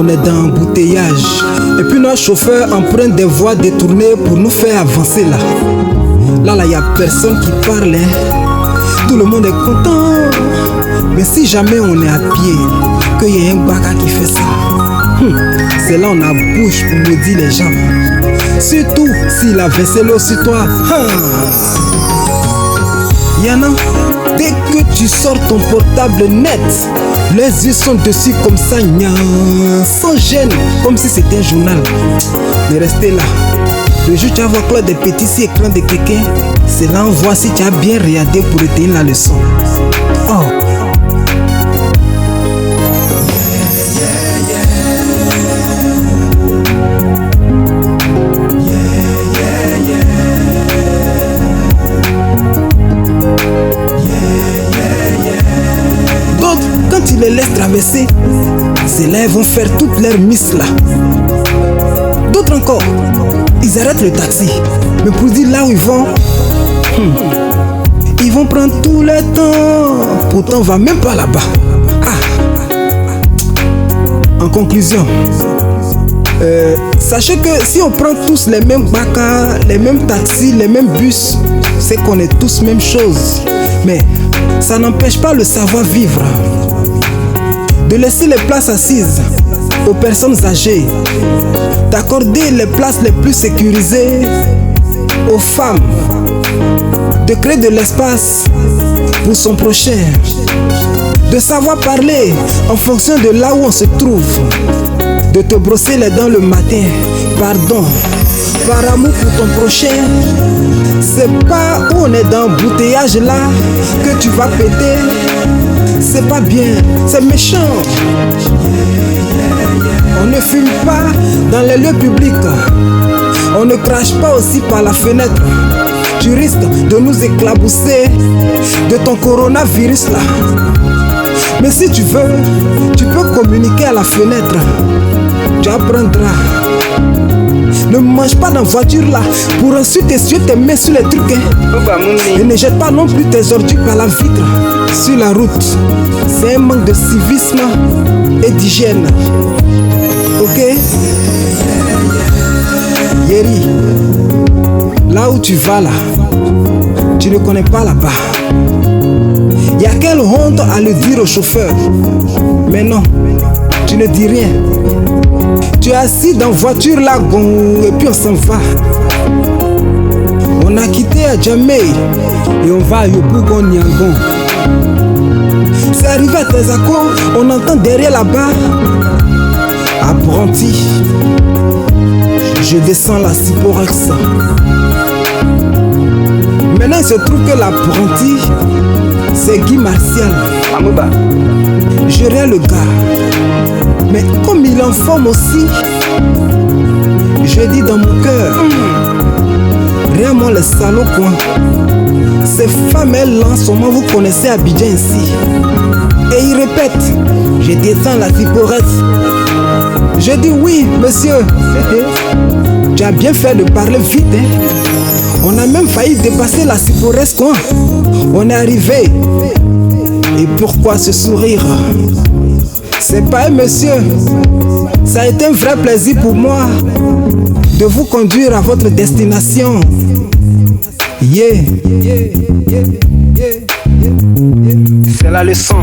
on est dans embouteillage. Et puis nos chauffeurs empruntent des voies détournées pour nous faire avancer là. Là, y a personne qui parle, hein. Tout le monde est content. Mais si jamais on est à pied, qu'il y a un baka qui fait ça, c'est là on a bouche pour maudire les gens. Surtout s'il a versé l'eau sur toi. Yana, dès que tu sors ton portable net, les yeux sont dessus comme ça, sans gêne, comme si c'était un journal. Mais restez là. Le jour où tu vas voir Claude des petits écrans de quelqu'un, c'est là on voit si tu as bien regardé pour retenir la leçon. Oh. D'autres, quand tu les laisses traverser, c'est là ils vont faire toutes leurs misses là. D'autres encore, ils arrêtent le taxi, mais pour dire là où ils vont, ils vont prendre tout le temps. Pourtant on va même pas là-bas. En conclusion, sachez que si on prend tous les mêmes baka, les mêmes taxis, les mêmes bus, c'est qu'on est tous même chose. Mais ça n'empêche pas le savoir-vivre. De laisser les places assises aux personnes âgées, d'accorder les places les plus sécurisées aux femmes, de créer de l'espace pour son prochain, de savoir parler en fonction de là où on se trouve, de te brosser les dents le matin, pardon, par amour pour ton prochain. C'est pas où on est dans l'embouteillage là que tu vas péter. C'est pas bien, c'est méchant. On ne fume pas dans les lieux publics. On ne crache pas aussi par la fenêtre. Tu risques de nous éclabousser de ton coronavirus là. Mais si tu veux, tu peux communiquer à la fenêtre. Tu apprendras. Ne mange pas dans la voiture là pour ensuite essuyer tes mains sur les trucs, hein. Et ne jette pas non plus tes ordures par la vitre. Sur la route, c'est un manque de civisme et d'hygiène. Ok? Yeri, là où tu vas là, tu ne connais pas là-bas. Il y a quelle honte à le dire au chauffeur. Mais non, tu ne dis rien. Tu es assis dans la voiture là, et puis on s'en va. On a quitté Adjamé et on va à Yopougon Nyangon. C'est arrivé à Tezako, on entend derrière là-bas apprenti. Je descends la Ciporex. Maintenant il se trouve que l'apprenti c'est Guy Martial. Je regarde le gars, mais comme il en forme aussi, je dis dans mon cœur, rien moi les salauds quoi. Ces femmes elles lancent, comment vous connaissez Abidjan ici. Et il répète, je descends la Ciporex. Je dis oui monsieur. Tu as bien fait de parler vite, hein. On a même failli dépasser la Ciporex quoi. On est arrivé. Et pourquoi ce sourire? C'est pas un monsieur. Ça a été un vrai plaisir pour moi de vous conduire à votre destination. C'est la leçon.